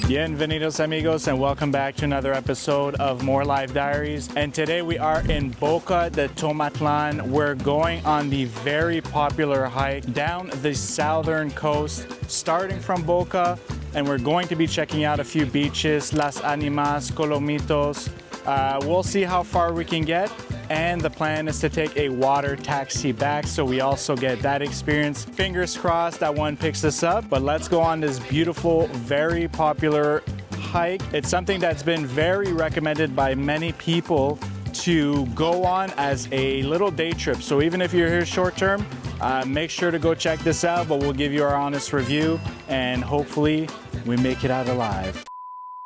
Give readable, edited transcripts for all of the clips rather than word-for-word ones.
Bienvenidos, amigos, and welcome back to another episode of More Life Diaries. And today we are in Boca de Tomatlán. We're going on the very popular hike down the southern coast, starting from Boca, and we're going to be checking out a few beaches, Las Animas, Colomitos. We'll see how far we can get. And the plan is to take a water taxi back, so we also get that experience. Fingers crossed that one picks us up, but let's go on this beautiful, very popular hike. It's something that's been very recommended by many people to go on as a little day trip. So even if you're here short term, make sure to go check this out, but we'll give you our honest review and hopefully we make it out alive.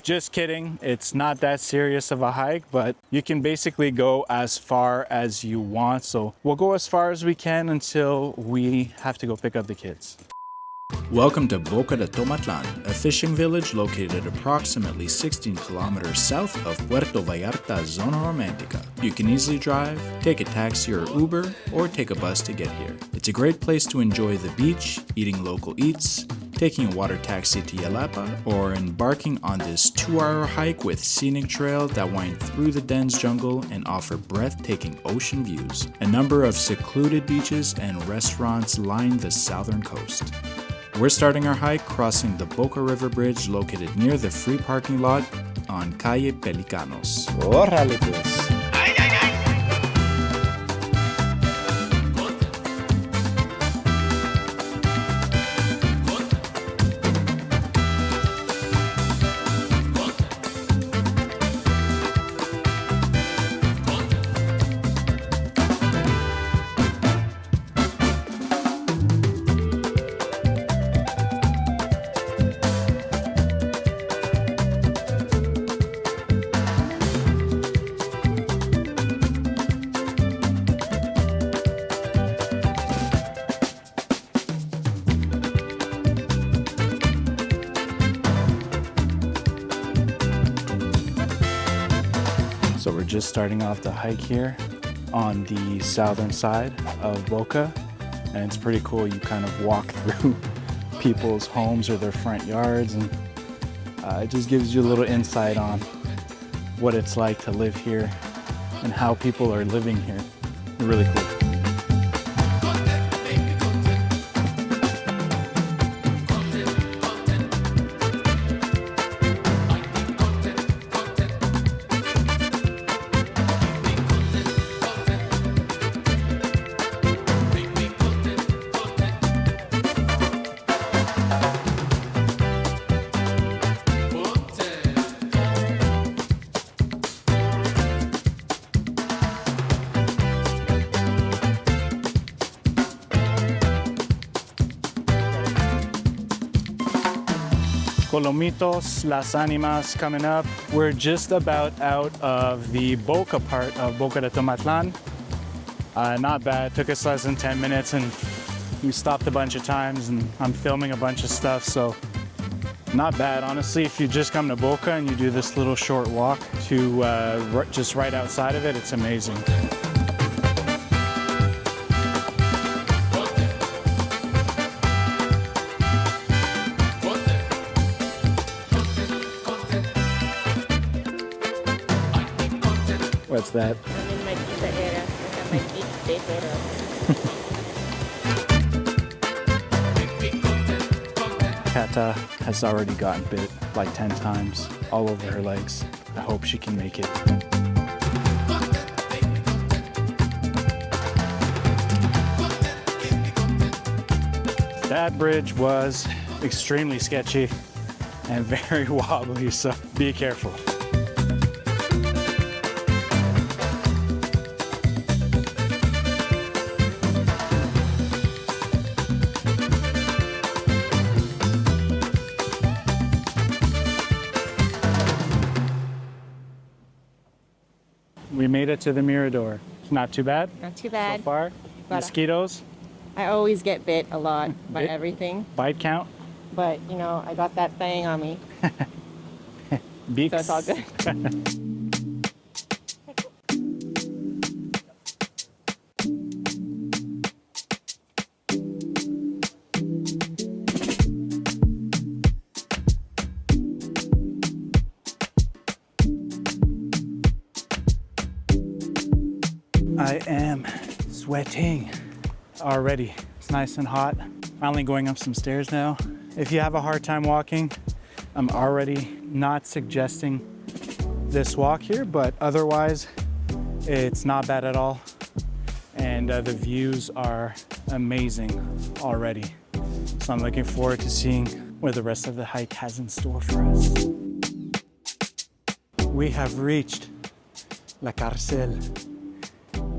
Just kidding, it's not that serious of a hike, but you can basically go as far as you want. So we'll go as far as we can until we have to go pick up the kids. Welcome to Boca de Tomatlán, a fishing village located approximately 16 kilometers south of Puerto Vallarta, Zona Romantica. You can easily drive, take a taxi or Uber, or take a bus to get here. It's a great place to enjoy the beach, eating local eats, taking a water taxi to Yalapa, or embarking on this 2-hour hike with scenic trails that wind through the dense jungle and offer breathtaking ocean views. A number of secluded beaches and restaurants line the southern coast. We're starting our hike crossing the Boca River Bridge located near the free parking lot on Calle Pelicanos. Órale pues. So we're just starting off the hike here on the southern side of Boca, and it's pretty cool. You kind of walk through people's homes or their front yards, and it just gives you a little insight on what it's like to live here and how people are living here. Really cool. Colomitos, Las Animas coming up. We're just about out of the Boca part of Boca de Tomatlán. Not bad, took us less than 10 minutes and we stopped a bunch of times and I'm filming a bunch of stuff, so not bad. Honestly, if you just come to Boca and you do this little short walk to just right outside of it, it's amazing. What's that? Kata has already gotten bit like 10 times all over her legs. I hope she can make it. That bridge was extremely sketchy and very wobbly, so be careful. We made it to the Mirador. Not too bad? Not too bad. So far? Mosquitoes? I always get bit a lot by everything. Bite count? But, you know, I got that thing on me. Beaks? So it's all good. I am sweating already. It's nice and hot. Finally going up some stairs now. If you have a hard time walking, I'm already not suggesting this walk here, but otherwise it's not bad at all. And the views are amazing already. So I'm looking forward to seeing what the rest of the hike has in store for us. We have reached La Cárcel.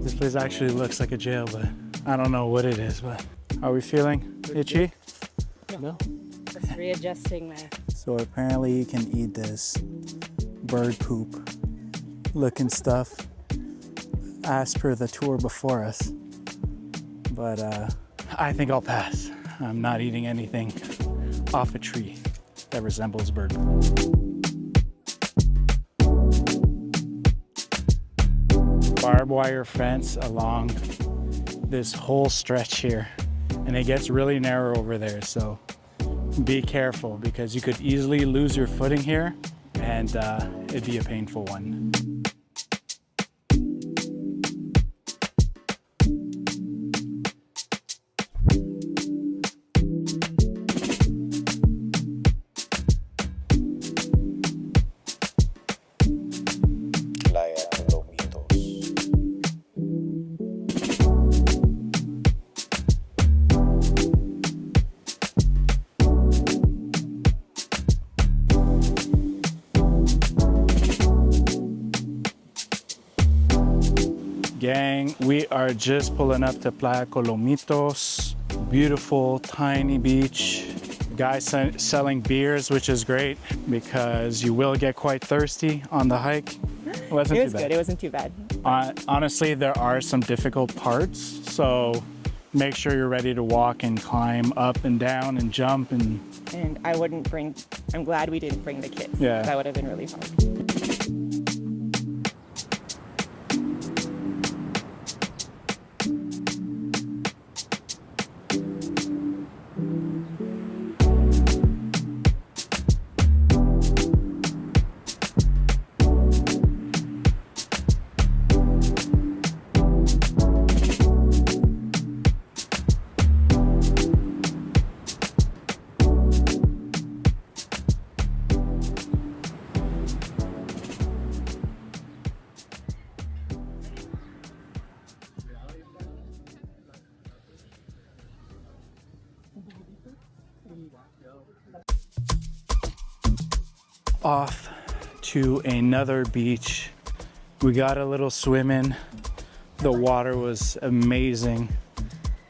This place actually looks like a jail, but I don't know what it is. But are we feeling itchy? No. Just readjusting my... So apparently you can eat this bird poop looking stuff as per the tour before us. But I think I'll pass. I'm not eating anything off a tree that resembles bird poop. Barbed wire fence along this whole stretch here, and it gets really narrow over there, so be careful because you could easily lose your footing here and it'd be a painful one. Playa, Colomitos. Gang, we are just pulling up to Playa Colomitos. Beautiful, tiny beach. Guys selling beers, which is great because you will get quite thirsty on the hike. It It was good. It wasn't too bad. Honestly, there are some difficult parts, so make sure you're ready to walk and climb up and down and jump and... And I'm glad we didn't bring the kids. Yeah. That would have been really hard. Off to another beach. We got a little swim in. The water was amazing.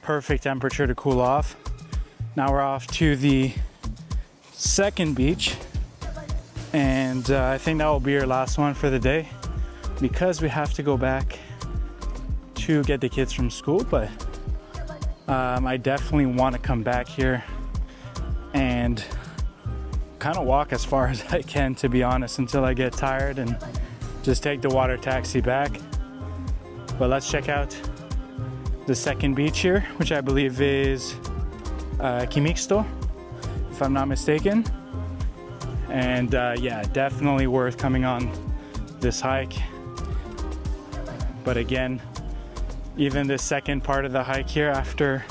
Perfect temperature to cool off. Now we're off to the second beach. And I think that will be our last one for the day because we have to go back to get the kids from school. But I definitely want to come back here and kind of walk as far as I can, to be honest, until I get tired and just take the water taxi back. But let's check out the second beach here, which I believe is Quimixto, if I'm not mistaken. And yeah, definitely worth coming on this hike. But again, even the second part of the hike here after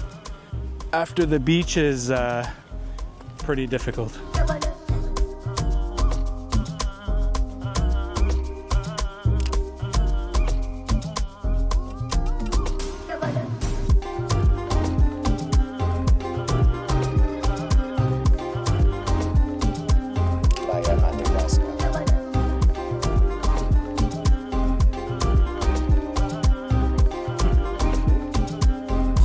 the beach is pretty difficult.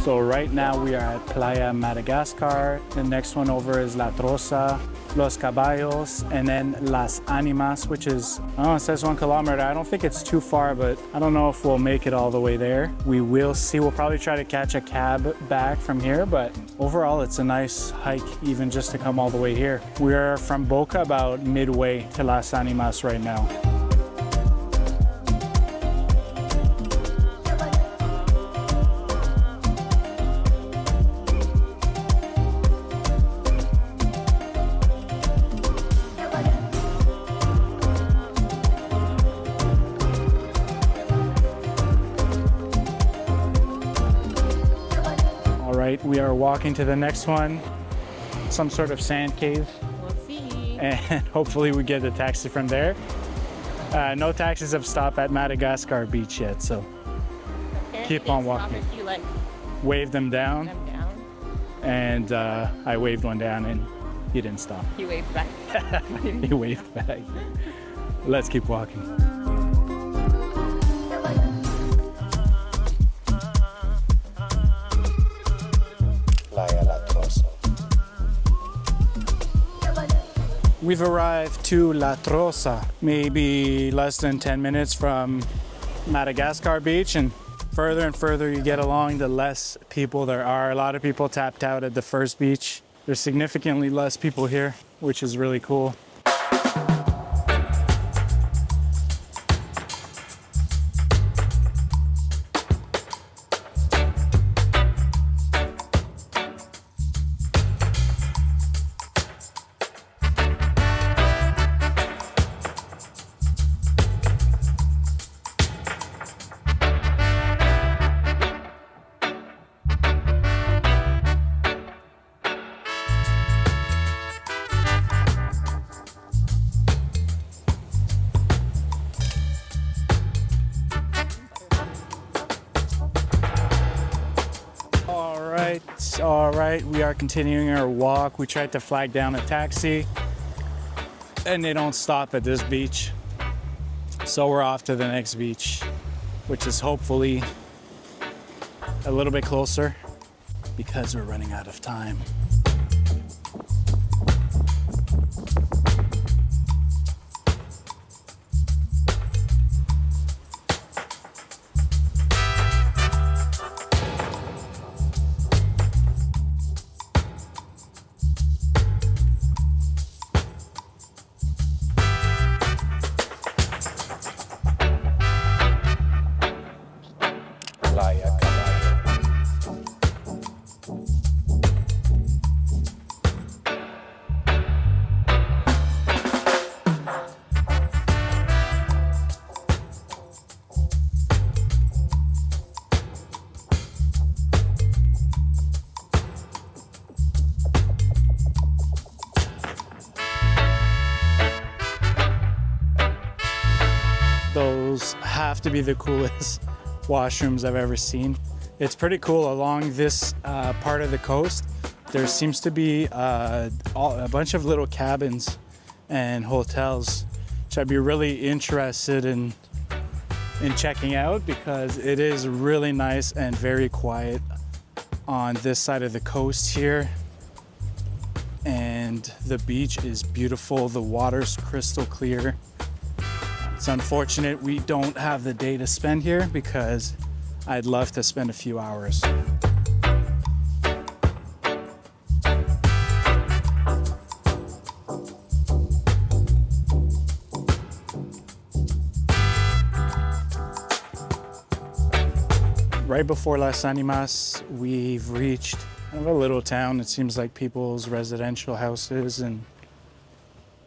So right now we are at Playa, Madagascar. The next one over is La Troza, Los Caballos, and then Las Animas, which is, it says 1 kilometer. I don't think it's too far, but I don't know if we'll make it all the way there. We will see. We'll probably try to catch a cab back from here, but overall it's a nice hike even just to come all the way here. We're from Boca about midway to Las Animas right now. right, we are walking to the next one. Some sort of sand cave. We'll see. And hopefully we get a taxi from there. No taxis have stopped at Madagascar beach yet, so keep on walking. If you like Wave them down, them down, and I waved one down and he didn't stop. you wave back. He waved back. Let's keep walking. Playa La Troza. We've arrived to La Troza, maybe less than 10 minutes from Madagascar beach, and further you get along, the less people there are. A lot of people tapped out at the first beach. There's significantly less people here, which is really cool. All right, we are continuing our walk. We tried to flag down a taxi and they don't stop at this beach. So we're off to the next beach, which is hopefully a little bit closer because we're running out of time. Playa, Those have to be the coolest washrooms I've ever seen. It's pretty cool. Along this part of the coast, there seems to be a bunch of little cabins and hotels, which I'd be really interested in checking out because it is really nice and very quiet on this side of the coast here. And the beach is beautiful. The water's crystal clear. It's unfortunate we don't have the day to spend here because I'd love to spend a few hours. Right before Las Animas, we've reached kind of a little town. It seems like people's residential houses and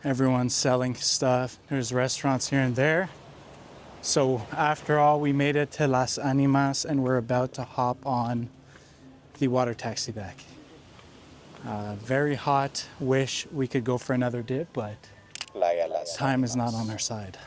everyone's selling stuff. There's restaurants here and there. So after all, we made it to Las Animas and we're about to hop on the water taxi back. Very hot. Wish we could go for another dip, but time is not on our side.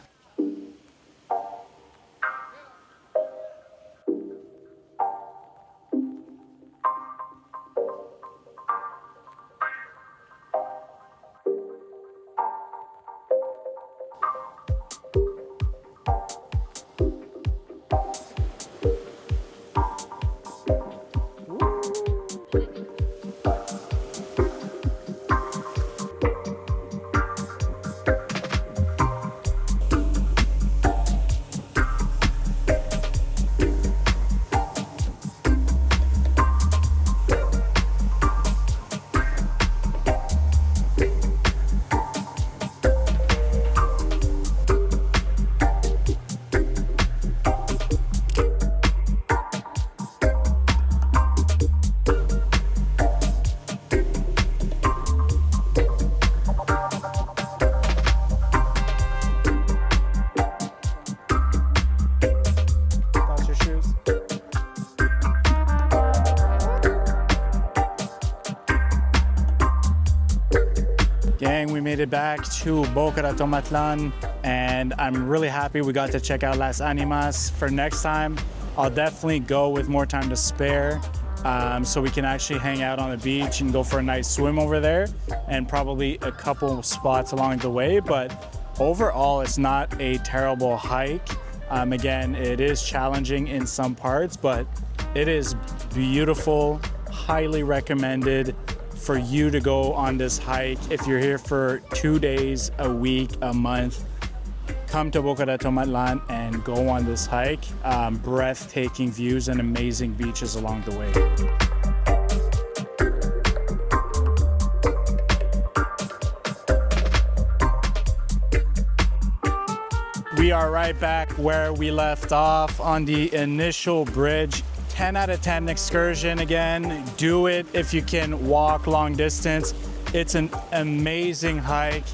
made it back to Boca de Tomatlán, and I'm really happy we got to check out Las Animas. For next time, I'll definitely go with more time to spare, so we can actually hang out on the beach and go for a nice swim over there, and probably a couple spots along the way. But overall, it's not a terrible hike. Again, it is challenging in some parts, but it is beautiful. Highly recommended for you to go on this hike. If you're here for 2 days, a week, a month, come to Boca de Tomatlán and go on this hike. Breathtaking views and amazing beaches along the way. We are right back where we left off on the initial bridge. 10 out of 10 excursion again. Do it if you can walk long distance. It's an amazing hike,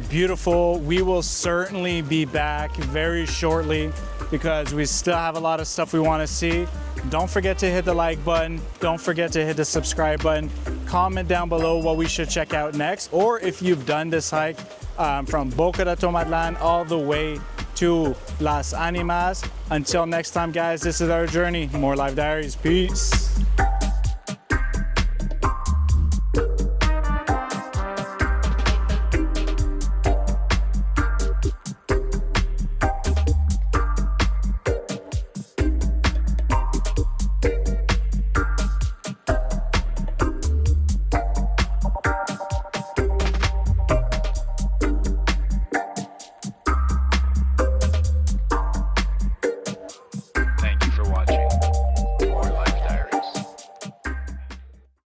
beautiful. We will certainly be back very shortly because we still have a lot of stuff we want to see. Don't forget to hit the like button. Don't forget to hit the subscribe button. Comment down below what we should check out next, or if you've done this hike from Boca de Tomatlán all the way to Las Animas. Until next time, guys, this is our journey. More Life Diaries. Peace.